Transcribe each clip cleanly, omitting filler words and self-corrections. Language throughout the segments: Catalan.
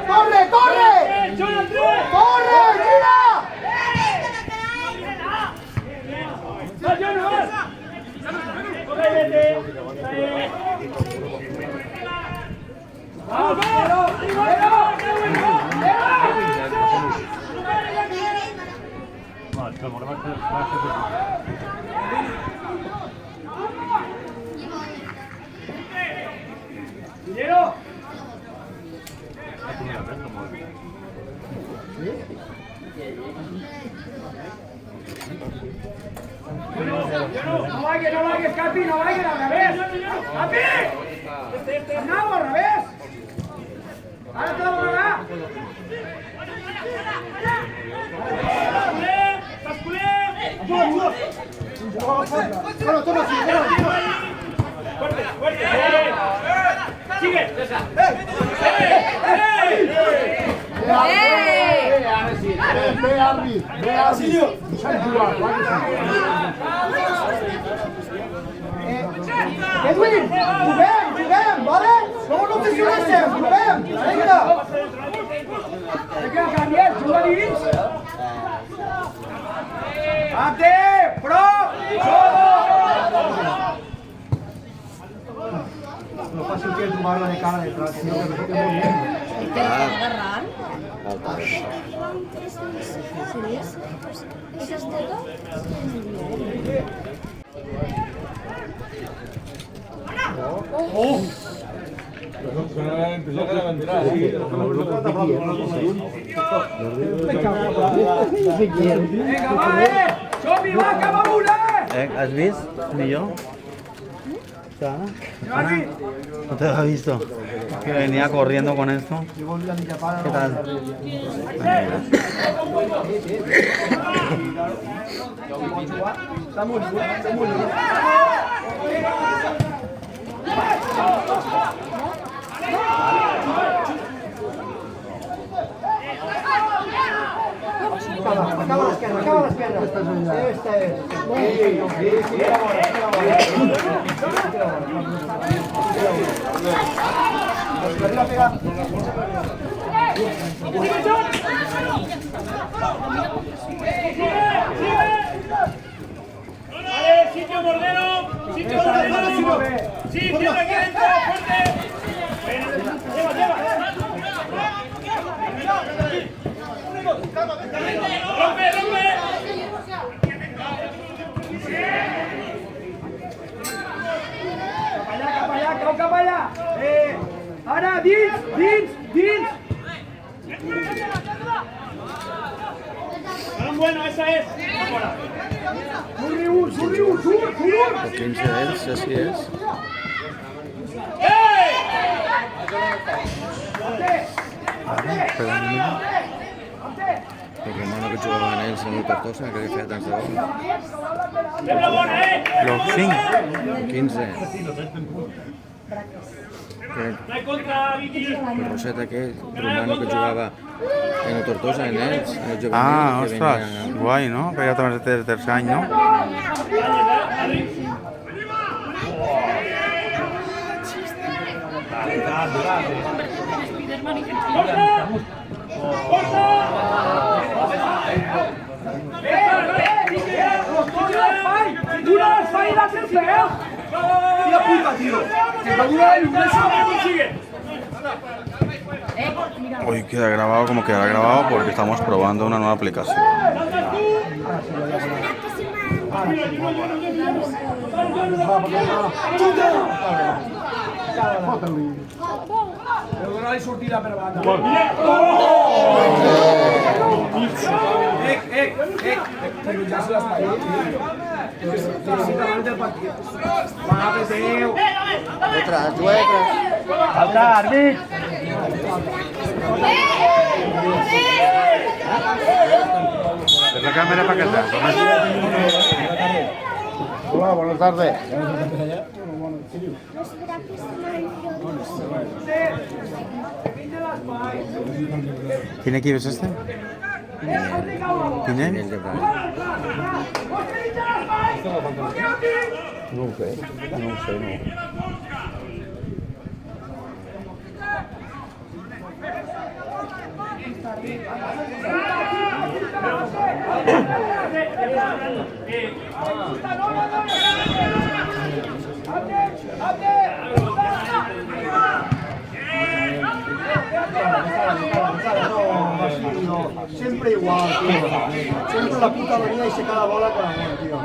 ¡Corre, corre! ¡Corre, tira! No vayas, Capi, no vayas, al revés. ¡Capi! ¡No, al revés! ¡Ahora te lo voy a dar! ¡Fuerte, fuerte! ¡Sigue! Edwin, juguem, ¿vale? No nos lesionem, juguem, vinga! Vinga, Gabriel, juga dins! Ate, prop, solo! No fácil que tomarla de cara detrás, sino que me toque muy bien. ¿Te lo están agarrando? ¿Serios? ¿Eso es todo? Vinga, vale! Som-hi, va, cap amunt, ¿Has visto? Ni yo. No te había visto. Que venía corriendo con esto. ¿Qué tal? Acaba l'esquerra. Esta és. Sitio Mordero. Sí, cierra aquí dentro, fuerte. Lleva. Rompe. Cap allà. Ara, dins. Bueno, esa es. Surt. 15 d'ells, així és. El romano que jugaven ells en el Tortosa, que feia tants de gol. Los 5. 15. El Roset aquell, romano que jugava en el Tortosa, en ells, en el juvenil. Ah, ostres, guai, no? Que ja també és el tercer any, no? Dura l'espai de ser feo! Tira puta, tio! Que dura el sigue! Hoy queda grabado como quedará grabado porque estamos probando una nueva aplicación. Heu donat-li sortida per banda. Prioritzar-se l'espai. Va, Peteu! Detrás, juga detrás. Altra, àrbit! Es la cámara para que atrás. Hola, buenas tardes. ¿Quién equipo es este? Pinell de Prat. No ho sé, no. Siempre igual, tío. Siempre la puta manía y se cada bola con amor, tío.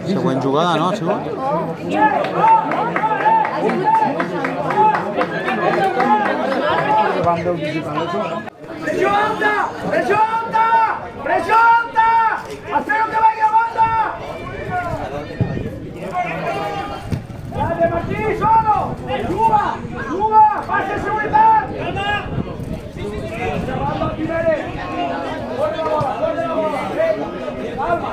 Següent jugada, no? Ha sigut? ¡Presión alta! ¡Presión alta! ¡Presión alta! ¡Espero que vaya la banda! ¡Dale, Martín, solo! ¡Juga! ¡Juga! ¡Pase de seguridad! ¡Banda, Jiménez! ¡Corre la bola! ¡Corre la bola! ¡Calma!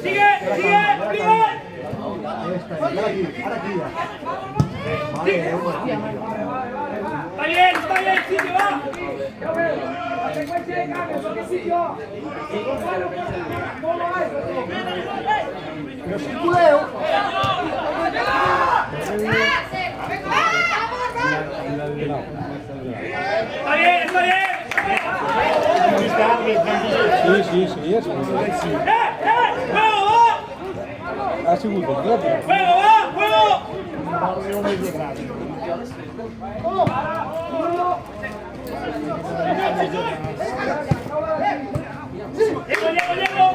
¡Sigue! Está bien, sí que va. La secuencia de cambios, ¿en qué sitio? Pero sin culeo. Está bien. Sí, és ¡Juego, va! ha sigut un ràpid. ¡Juego, va! ¡Juego! Llego.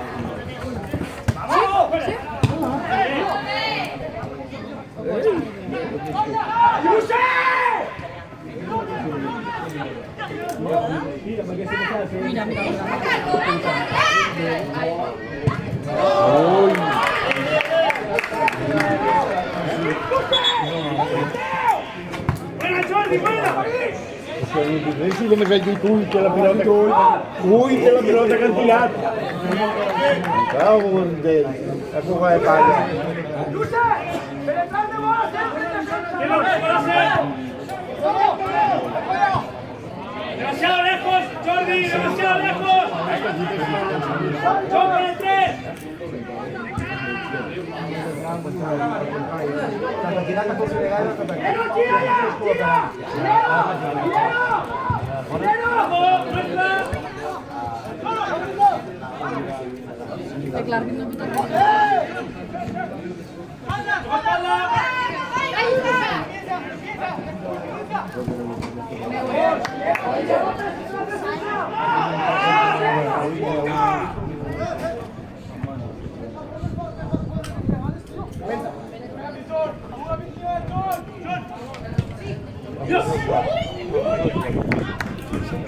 ¡Vamos! ¡Buena, Jordi, buena! Sí, només vaig dir ull, que la pilota... Ull, que la pilota que han tirat. Cago en Déu, la fuga de palla. ¡Demasiado lejos, Jordi! ¡Demasiado lejos! ¡Son con el 3!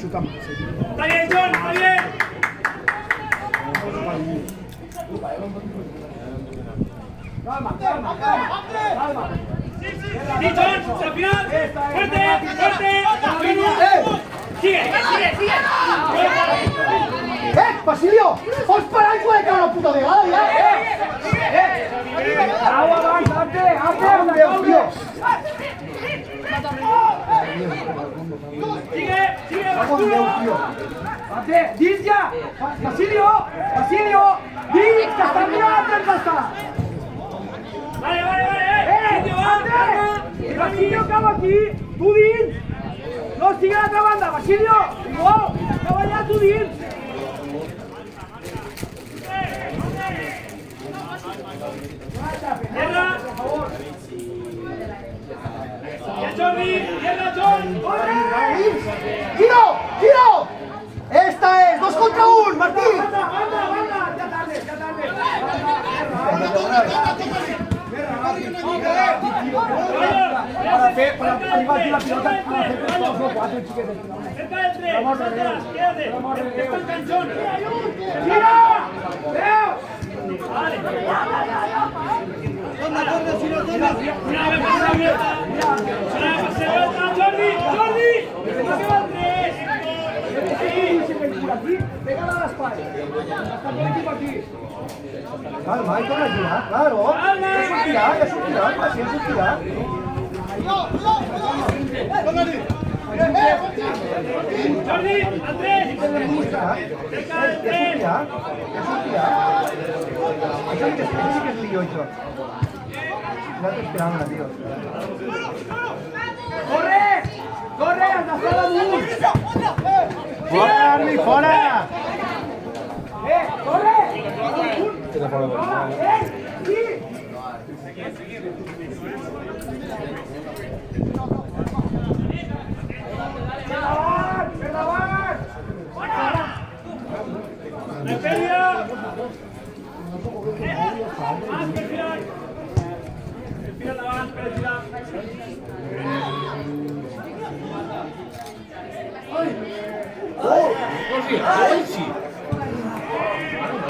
Está bien, John, está bien. Calma. Sí, John, al final. Fuerte. Sigue. Basilio! Vols parar i poder caure una puta vegada, ja? Au, abans, arte, tio! Sigue, Cago en Déu, tio! Arte, dins ja! Basilio! Dins, que està mirant el que està! Vale. Basilio, acaba aquí. Tu dins. No sigue a l'altra banda, Basilio. Igual, acaba allà, tu dins. Tierra. Ya Jordi, tierra Jordi. ¡Giro! ¡Giro! ¡Esta es! ¡2 contra 1! ¡Martín! ¡Banda! ¡Ya tarde! Para arribar aquí la pilota, para hacer 3 o 4 chiquetes. Cerca del 3. Quédate. Está el canchón. ¡Gira! ¡Veo! Vale. Una vez pase vuelta. Jordi. Que va el 3. Aquí, pégala a la espalda. Hasta todo el equipo aquí. Calma, hay que girar, claro. Calma. Ya sortirà, paciencia. Jordi, al 3. Cerca del 3. Ja sortirà. Això sí que és millor, això. Nosaltres esperàvem, tio. Corre, has de fer la dur. Fora, Arli, fora! Corre! Sí! Per davant! La pérdida. Más que girar. Respira la banda, respira.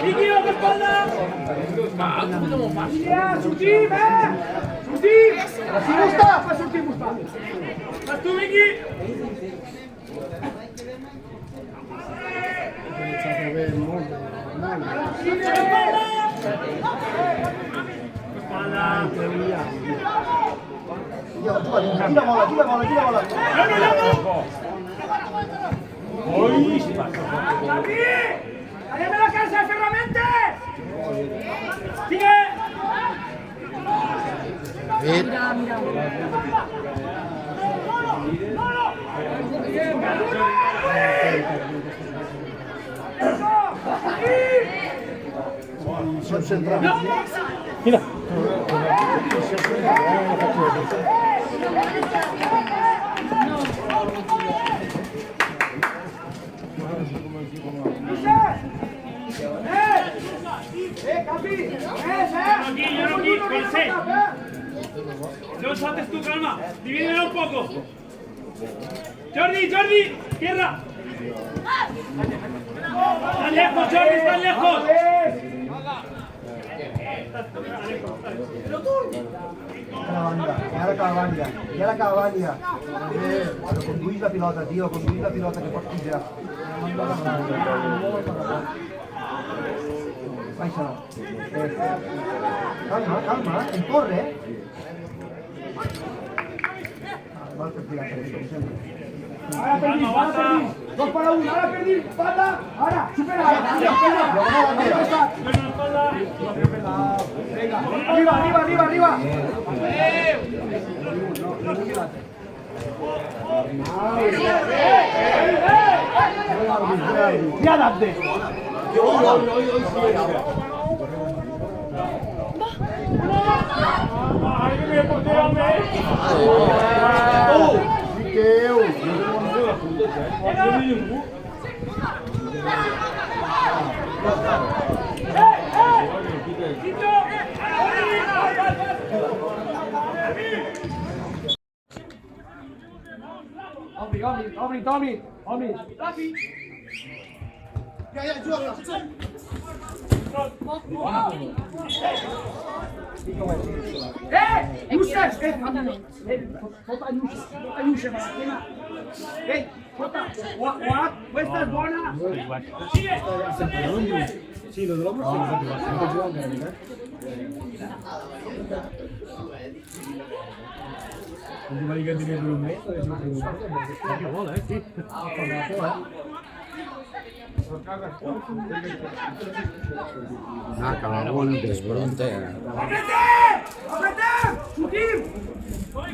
Vicky, otra espalda. Ja, sortim, Sortim! Així Gustaf, va sortir Gustaf. Vas tú, Vicky. Tira bola. ¡Anem a la casa de Ferramentes! Sigue. Mira. Capi! Yo no aquí, con 6. No saltes tú, calma. Divídelo un poco. Jordi, tierra. Están lejos, Jordi, están lejos. Ja la cavalla. Conduïs la pilota, tio, conduïs la pilota que pots pujar. Baixa-la. Calma, en corre. Val per tirar, com sempre. Ara perdis. 2 para 1, ara perdis, pata. Ara, supera. Venga, arriba. Ya date. Obri. Yusuf! Fota Yusuf, Fota, questa è buona! Sì, lo devo non ti va di per un metro e che vuole, sì. Cagón, desbronte. ¡Ábrete! ¡Su team! Voy.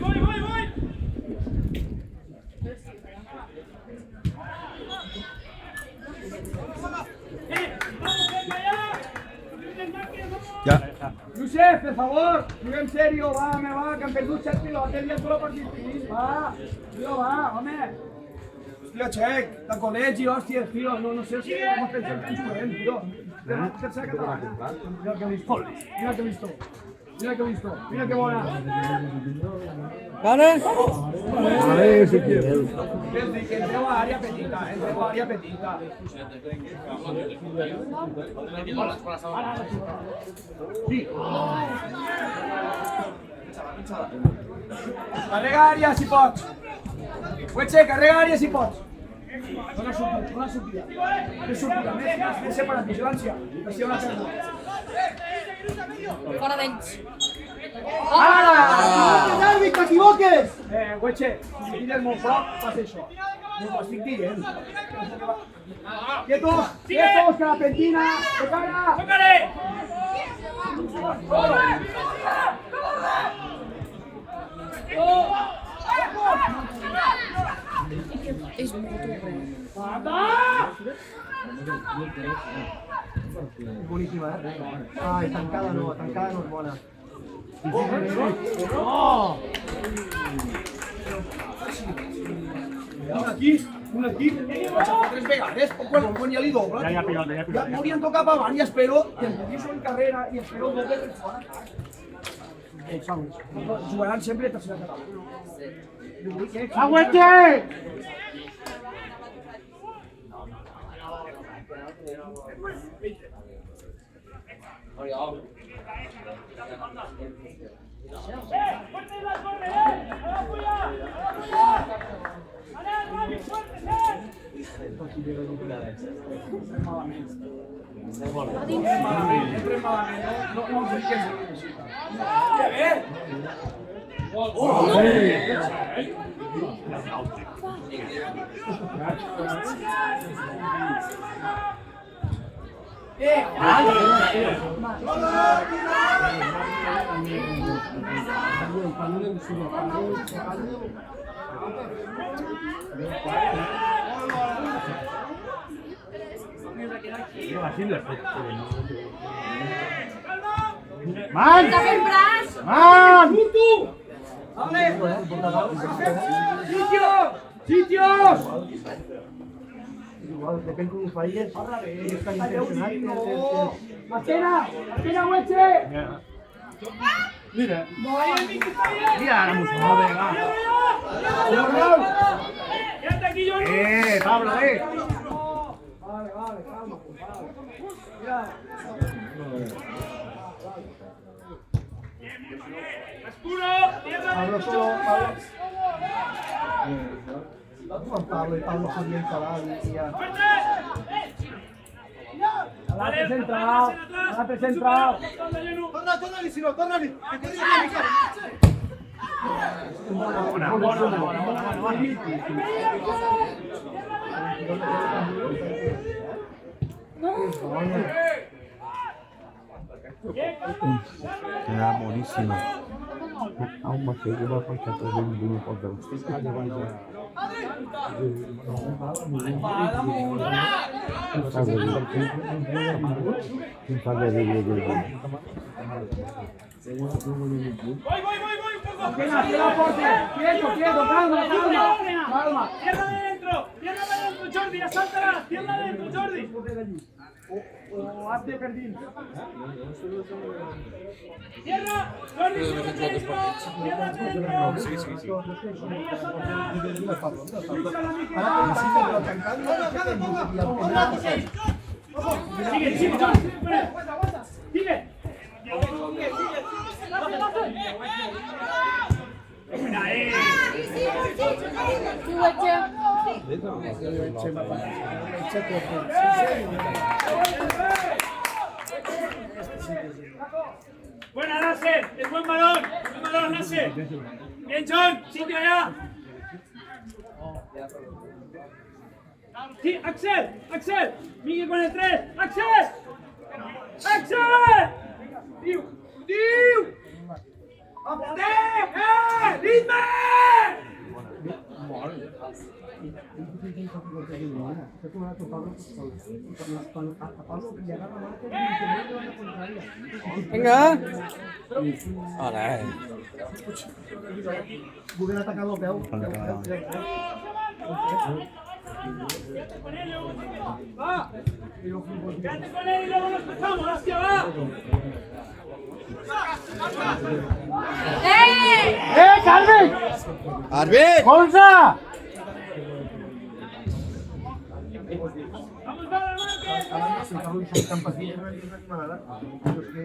Ya. Josep, per favor, juguem serio, va, home, va, que hem perdut 7 pilotes i el solo partit fins, va. Tio, va, home. Hòstia, xec, de col·legi, hòstia, tio, no sé si com pensem que ens juguem, tio. Tercera catalana. Mira que listo, mira que listo. Mira que listo, mira que bona. A ver si quieres. Que entreu a àrea petita, entreu a àrea petita. Sí. Carrega àrea si pots. Hueche, carrega àrea si pots. Dona sortida. Més sortida, més separat, vigilància. Així una pèrdua. Fora d'ells. Ara! No t'equivoques! Hueche, si tires molt prop, fas això. No ho estic dient. Quietos, quietos, que la pentina, de cara! ¡Tócale! És molt Boníssima, Ai, tancada no és bona. Un equip, vaig a fer 3 vegades, quan ja li doble. Ja pilota, ja pilota. Ja m'haurien tocat avant i espero que em puguis en carrera i espero doble per fora. Jugaran sempre tercera catalana. ¡Agüete! ¡Man! Està fent braç! ¡Man! Vale. ¡Sitios! ¡Sitios! Depèn com ho faries, és tan Calleu, intencionat. no! Martina! Martina, Hueche! Mira, ¡Mira, la música, venga. ¡Quédate aquí, Johnny! Pablo, Vale, calma. Mira. ¡Escuro! ¡Tierra Pablo derecho! solo, Pablo, Pablo seria instal·lat i ja... ¡Fuerte! L'altre central, l'altre central. Torna-li, si no, torna-li! Queda bonísimo. Há uma coisa, vai passar para dentro do meu papel. ¡Voy, un poco! Martina, cierra la puerta. Quieto, calma. ¡Tierra de dentro, Jordi! ¡Ya saltarás! ¡Tierra de dentro, Jordi! O hazte perdín. ¡Tierra! ¡Jordi, tierra de dentro! ¡Tierra de dentro! Sí. ¡Ahí ya saltarás! Sigue, Jordi! ¡Sigue! Buena, Nasser, es buen balón, Nasser. Bien, John, sitio allá. Sí, Axel, Miguel con el 3, Axel. Diu. ¡Ritme! A Pablo le agarra más que la contraria. Vinga! Hola, Volen atacar el peu. Va. Quédate con él y luego nos pasamos. ¡Hostia, va! Carmen! Àrbit! ¡Gonza! ¡Vamos, va, Márquez! Si Pablo i tan pacient, no m'agrada. Però és que...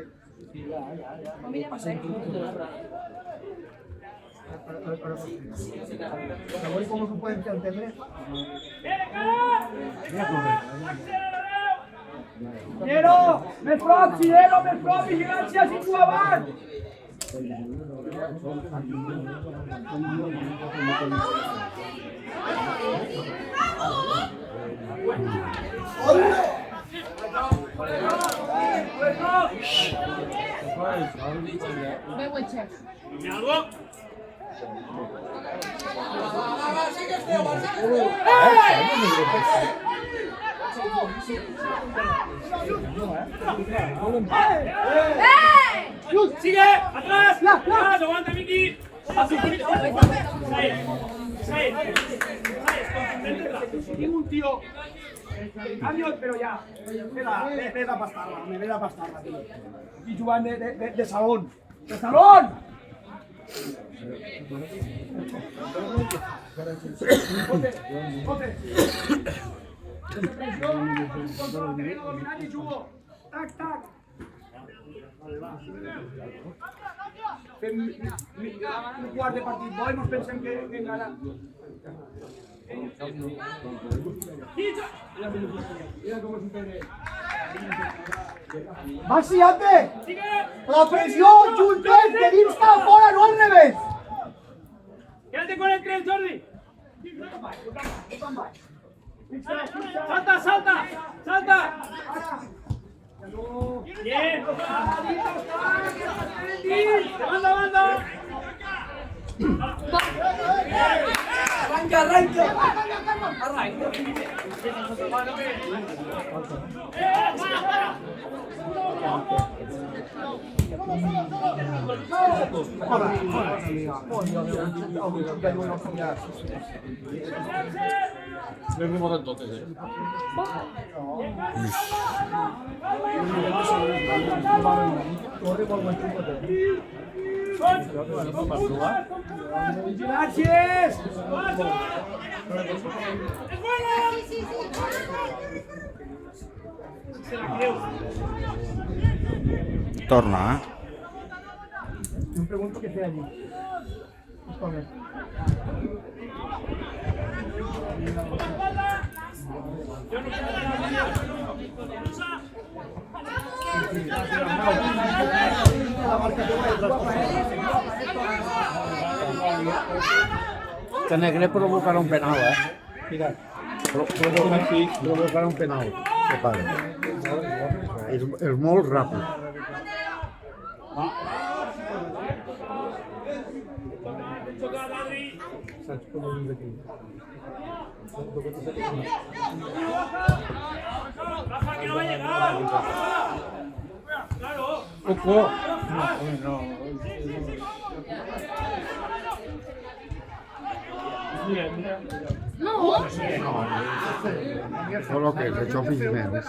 A veure com ho podem fer entendre. Cielo, més prop, Cielo, més prop, vigilància, situa abans! Ve, güey, chef. ¿Y algo? ¡Sigue! ¡Atrás! ¡Atrás! ¡Aguanta, Miki! Tinc un tío. Cambio, pero ya. Ve de pastarla, me ve de pastarla, tío. Y jugant de salón. ¡De salón! Joder. Dominant i jugo. Tac, tac. Fem un quart de partit bo i mos pensem que encara... Mira com supere. Maxi, ande! La pressió, Juntet, de dins cap fora, no al revés! ¡Quédate con el tren, Jordi! ¡Salta, salta! ¡Salta! ¡Bien! ¡Banda, banda! L'hem remotat totes, Gràcies! Torna, eh? Em pregunto què fer allí. Escolta. Que Negre provocarà un penal, Mira. Provocarà un penal. Que pare. És molt ràpid. Saps com ho dius aquí? ¡Rafa, que no va a llegar! ¡Claro! Ojo! No. Solo que se echó oficialmente.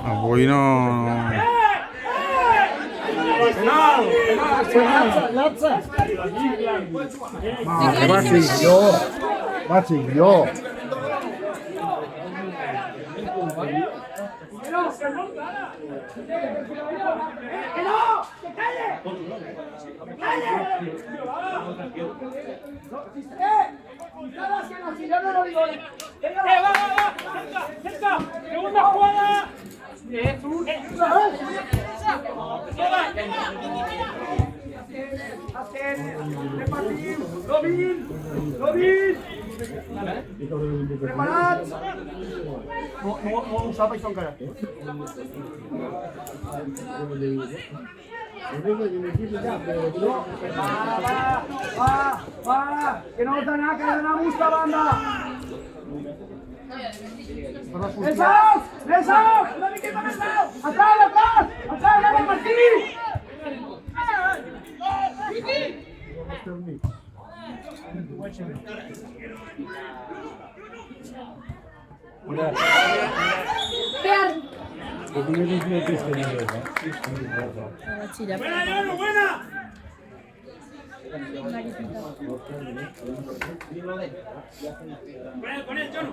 Avui no... Va ser jo! Va ser jo! ¡Que no! ¡Que calle! Si yo no lo digo. ¡Va! ¡Cerca! ¡Segunda jugada! Robin! Preparats! No ho sap això encara. Va! Que no has d'anar, que has d'anar a buscar banda! ¡Les out! ¡Les out! ¡Una miqueta més out! ¡Atrás, atrás! ¡Atrás, anem, Martí! ¡Buena, Jono, buena! Con él, Jono.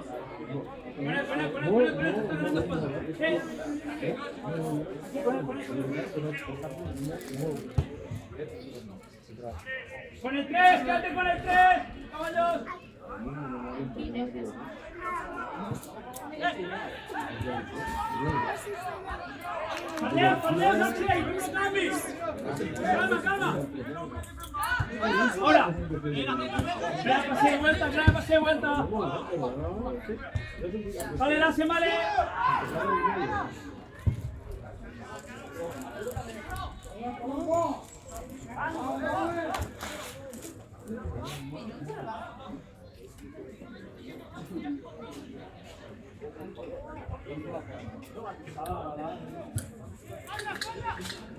Con él. Con el 3, quédate con el 3, caballos. Palea, Sánchez, no cambies. Calma. Ahora. Gran pase de vuelta. Vale, gracias, vale.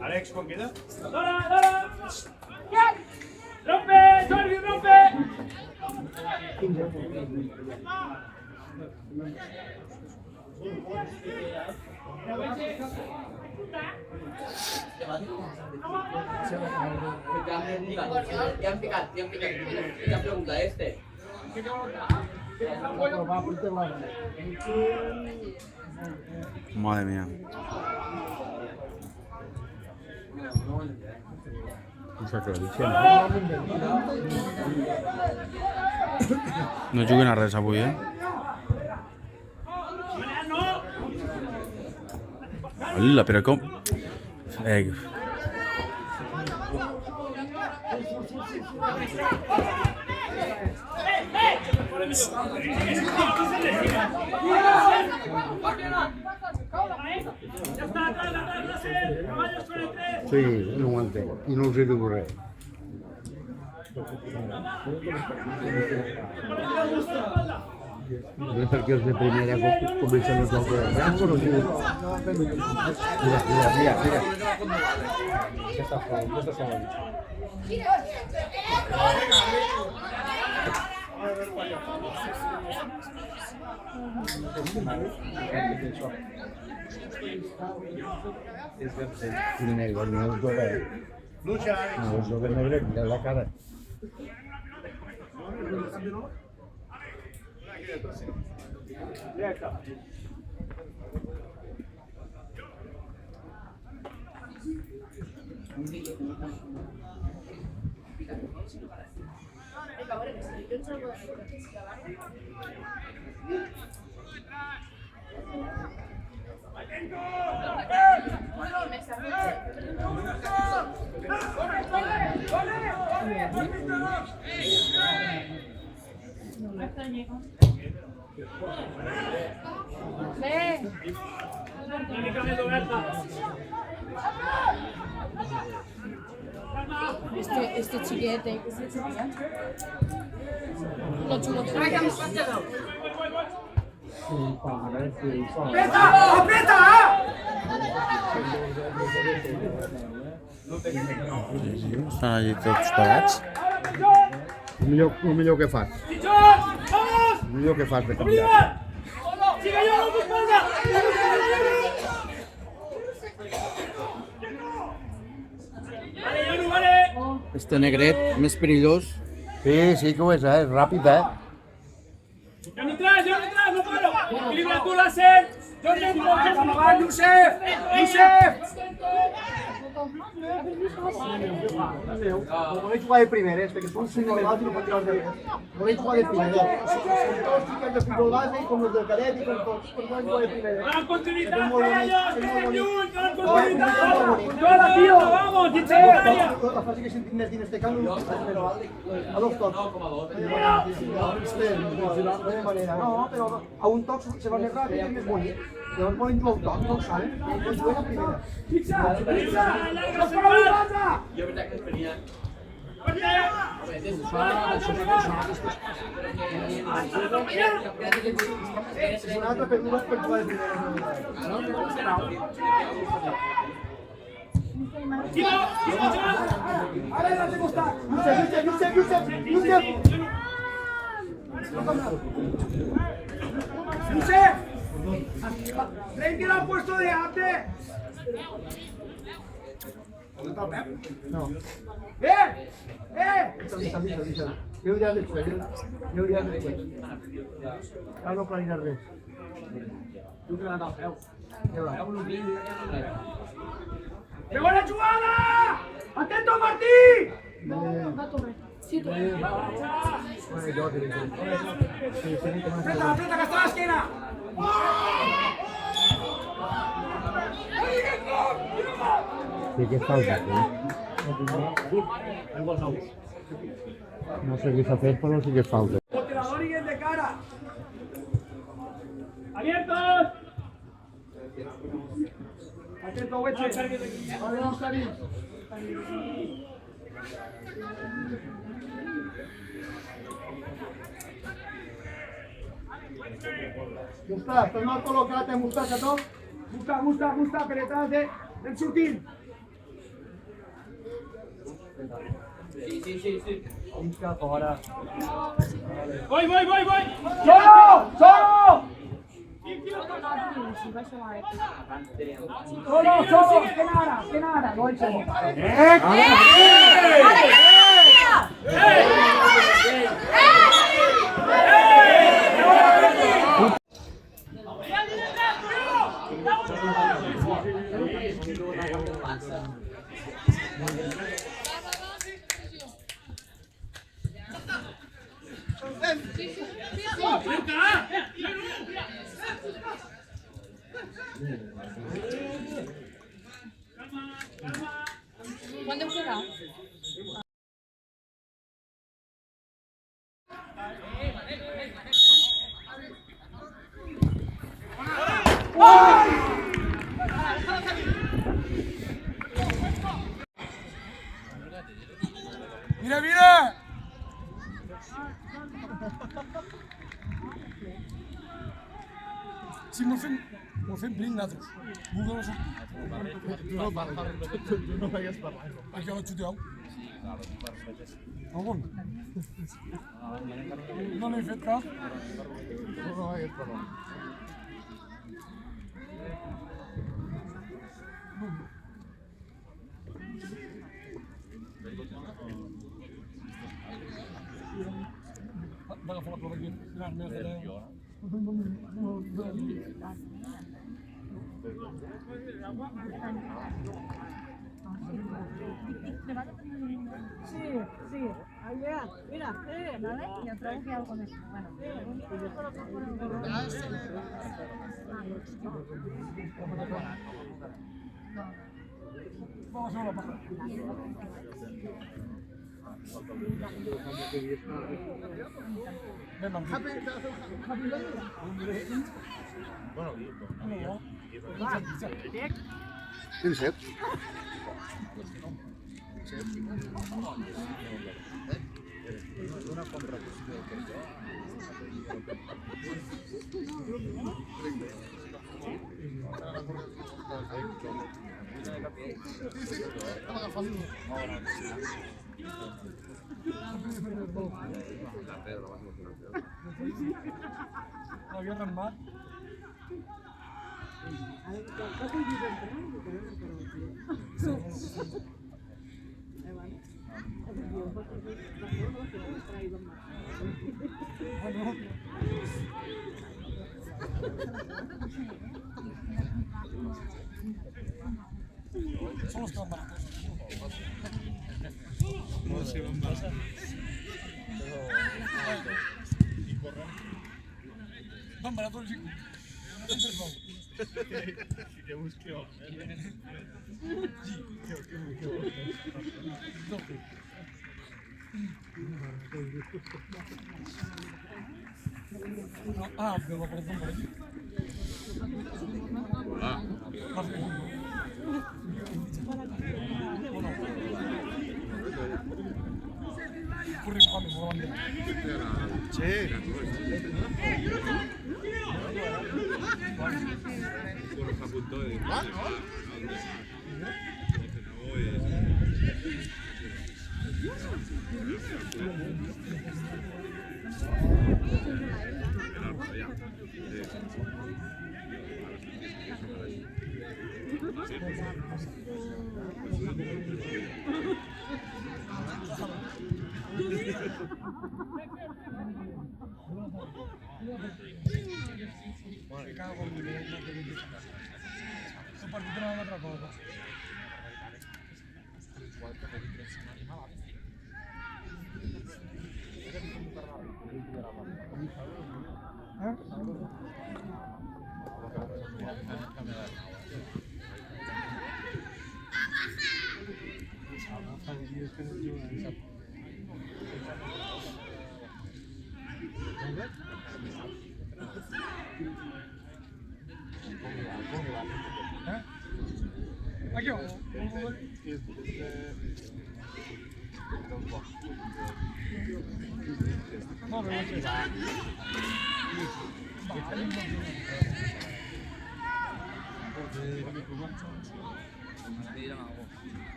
Alex, ¿con queda? ¡Dora! ¡Rompe! ¡Jordi, rompe! Ya pregunta este. Madre mía. No juguen a res avui, Hola, però com... Ya está, atrás, caballos con el 3. Sí, no ho entenc. I no us he dit res. No és perquè els de primera comencen a tocar el braç, però sí. Mira. Aquesta sola. Negre, no és jove. No és jove negre, mira la cara. Este chiquete. Lo chulo. ¡Aprieta! Estan allí tots pagats. El millor que fas. El millor que fas de canviar. ¡Siga yo, tu espalda! Vale, Jono, vale. Este negret, més perillós. Sí que ho és, ràpid, Jono, atrás, no paro. Equilibra tu láser. Jordi, Josep! Volem jugar de primeres, perquè són 5 vegades i no pot tirar els darrers. Volem jugar de primeres. Són tots xiquets de futbol base, com els del cadet i com tots. Per volem jugar de primeres. Donen continuïtat, caballos, que estem lluny, donen Molt continuïtat. bonic. Hola, tío, vamos, Chichero. La fase que sentim més dins este camp, però a dos tocs. De manera, no, però a un toc se va més ràpid i més bonic. Llavors volem jugar un toc, no ho saben? Doncs juguem a primera. Jo veritat que esperia... Un'altra per giocare di primera. Ahora la tengo está. Yusef, prendila al puesto de antes. No. Avisa. Yo diré después. Carlo planirà res. Tu te l'has dado feo. Què va? ¡Qué buena jugada! ¡Atento, Martí! Sí, tu. ¡Aprieta, que está la esquina! Sí que falta, no sé qué hacer, pero sí que falta. ¡Tirador y el de cara! ¡Abiertos! Atento, Weche. Vale, vamos a ir. Estàs mal col·locat, Mustafa, no? Gusta, per detrás del sutil. Sí. Vinga, fora. ¡Voy! ¡Solo! Que nada, lo he hecho. ¿Cuándo juega? Mira! Si m'ho fem brinc nosaltres. Google no sap. No m'hagués parlat. Perquè ho xuteu. Algun? No n'he fet cap? No m'hagués parlat. Va agafar la prova aquí. Mira, mira. Sí. Allá, mira, ¿vale? Yo creo que algo de eso. Bueno. Vamos a hacer una paja. Ven, vamos. Quin set? La guerra en mar. Son los que van baratos. No se van baratos. Van baratos, sí. Que busqueu. Ah, pero por ejemplo aquí. Ah.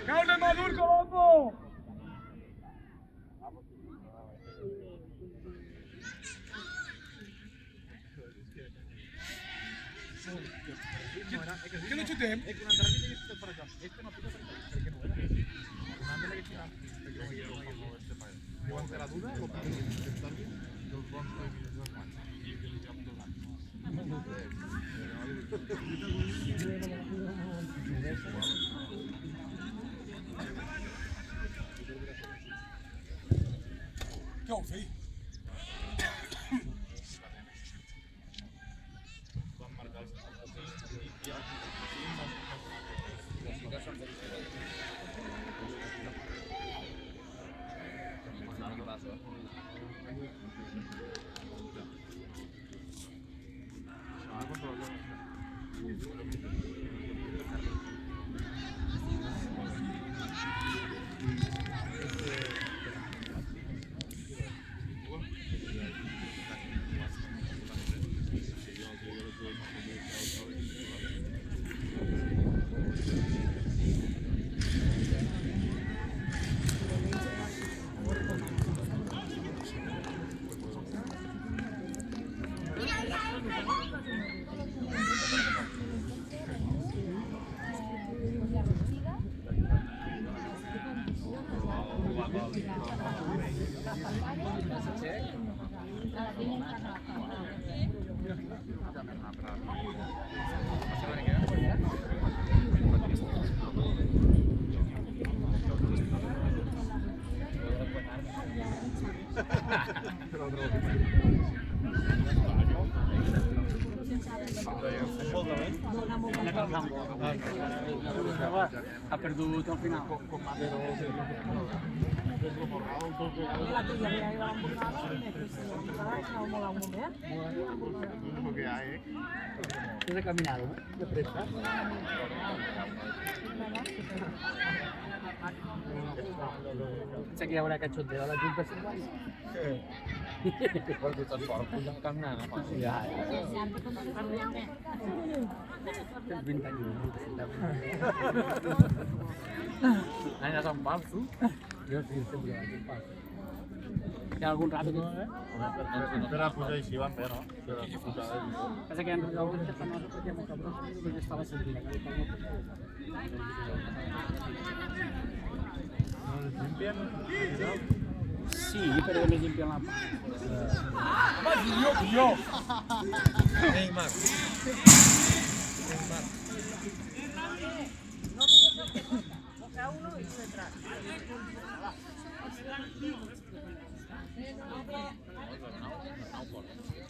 Caule Madur, Colombo! Que no xutem? Què ho feia? Ha perdut al final. La tuya había ido a la no mola un momento. He caminado, de pressa. Pensa que hi haurà cachondeo a la Junta de Cervanya? Perquè tot fort, pujant caminant, no? Ja, tens 20 anys, Anem a Sant Pau, tu? Jo sí, sempre vaig a Sant Pau. Hi ha algun rato que... No te la puja així, van bé, no? Passa que hi ha algun que fa nosa perquè molt cabró, perquè estava sentint sí, però només limpien la part. Home, tio! Ei, Marc.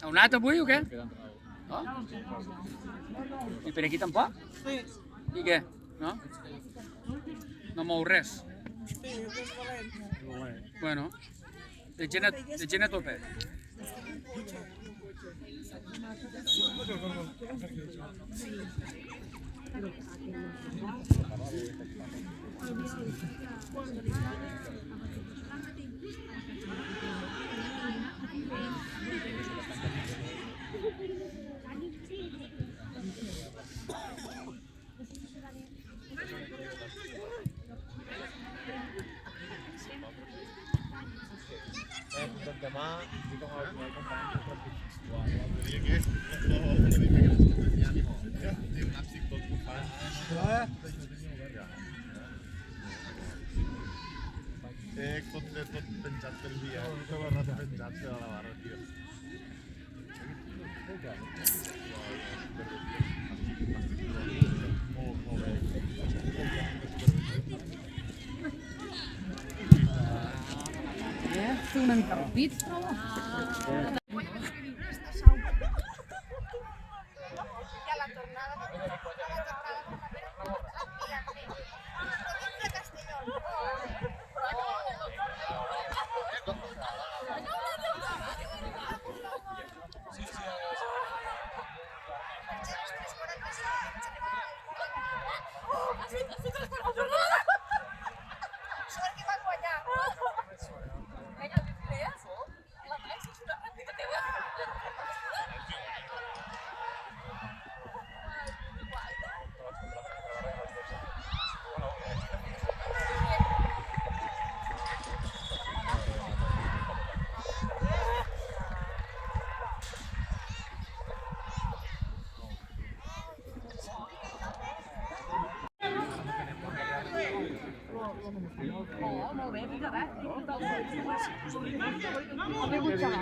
Heu anat avui o què? I per aquí tampoc? Sí. I què? No? No mou res? Sí, és valent. Bueno, de gent a tope. Tot penjat per dia, tota la rata penjat per a la barra, tio. Molt bé. Fer una mica ràpid, trobo. Molt bé, fins ara.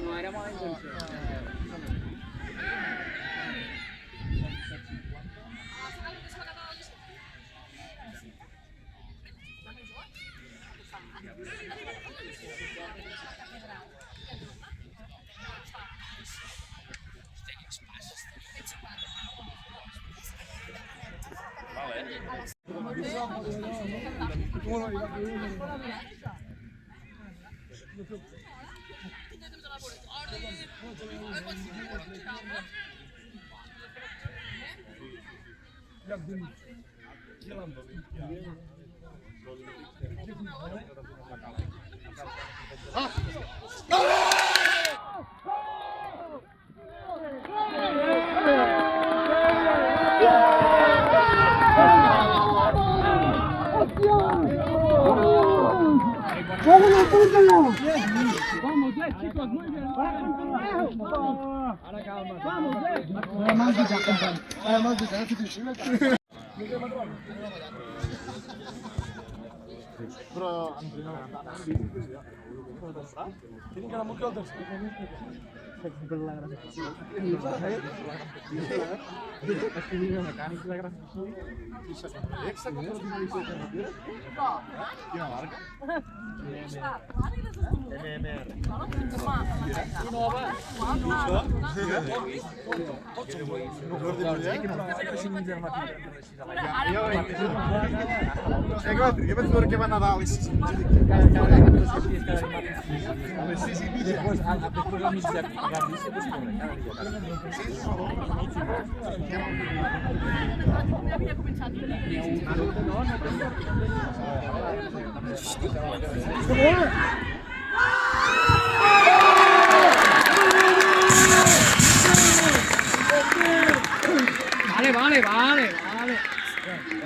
No era mala intenció. Però en primera tinc que anar molt el tercer. Per la gràfica. Escrivir mecànic de gràfica. Quina marca? MMR. Jo penso que va a Nadal i sí. Después a mig de pagar bici, pues corre cada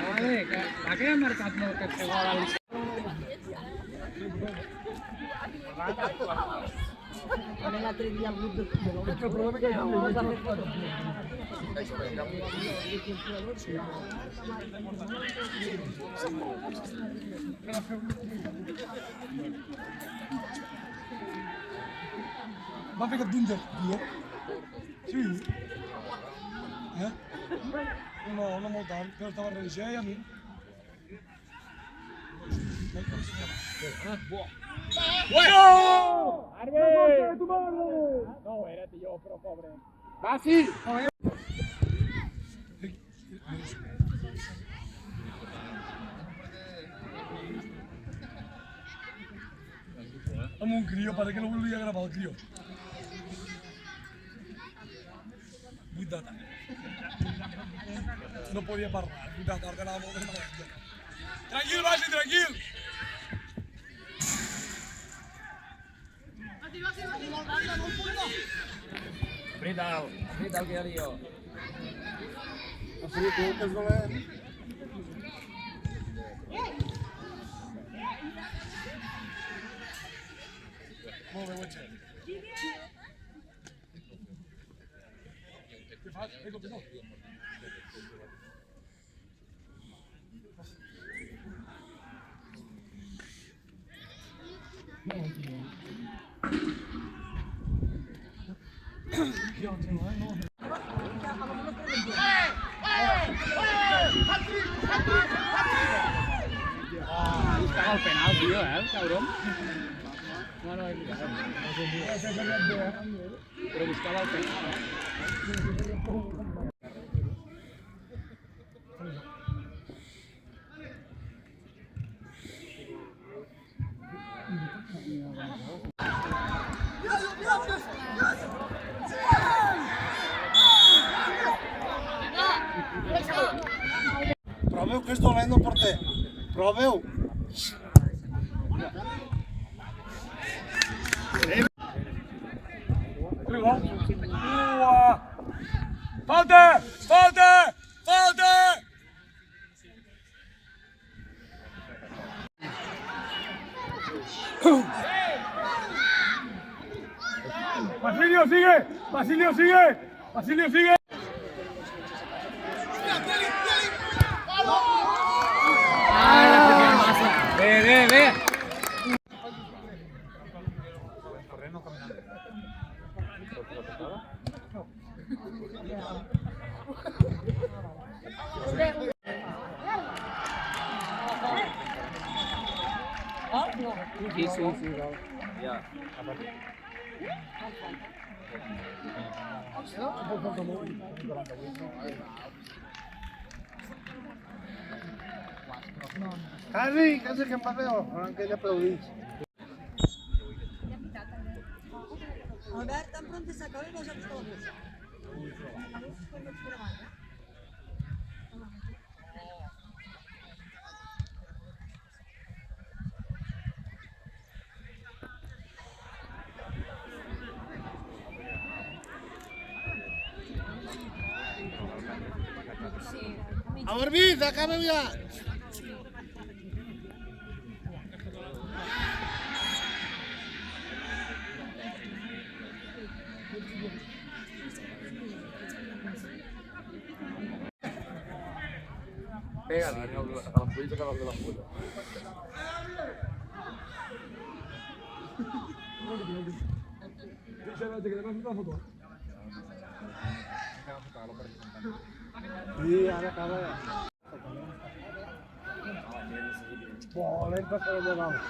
Vale. ¿A qué ha marcat no que pegó a la lista? L'altre dia al grup de El problema que Va ficat dins del dia? Sí. Eh? No, no molt tant, però estava religiosa i a mi. No, era yo, pero pobre. ¡Va, sí! Amb un crio, para que no volia gravar el crio. 8 de tarda. No podia parlar, 8 de tarda anava molt de malaltia. Tranquil, Basi, tranquil! Apreta'l que ja lío. Aprieto, que és dolent. Molt bé, Wetzel. Què fas? Què fas? Buscaba el penal, tío, el cabrón. No, no, pero buscaba el penal. Proveu que és dolent el porter. Proveu. Falta! Falta! Falta! Basilio, sigue! Basilio, sigue! Basilio, sigue! Ve, ve. Sí, sí, sí. Quasi que em va fer que ell aplaudís. Albert, tan pronto se acabe, no sabes cómo es. A dormir, acaba ja. Pégale, a las pollitas que vas de la puta. Sí, ara acaba ja. Volem passar de dalt.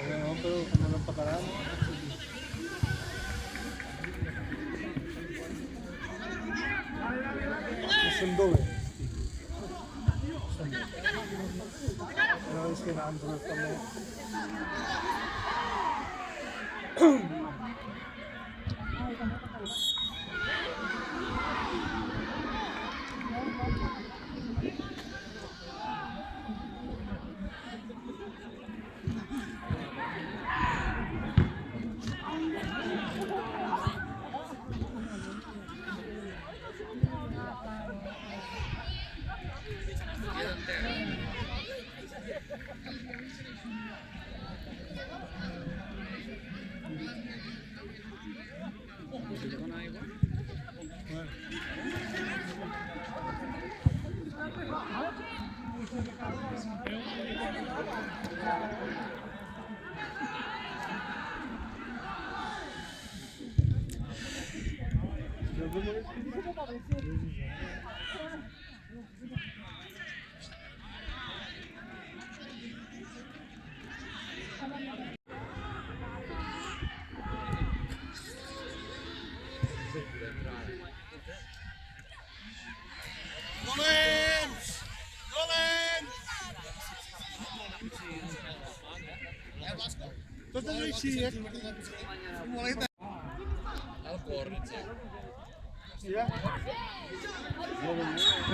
No, però no l'empatarà. Són dobles. Però és que nosaltres també...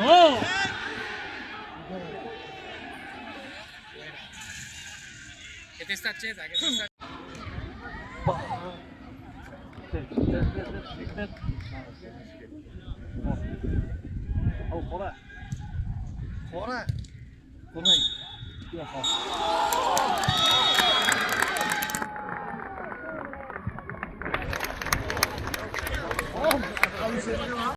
Oh! Che testa accesa, che testa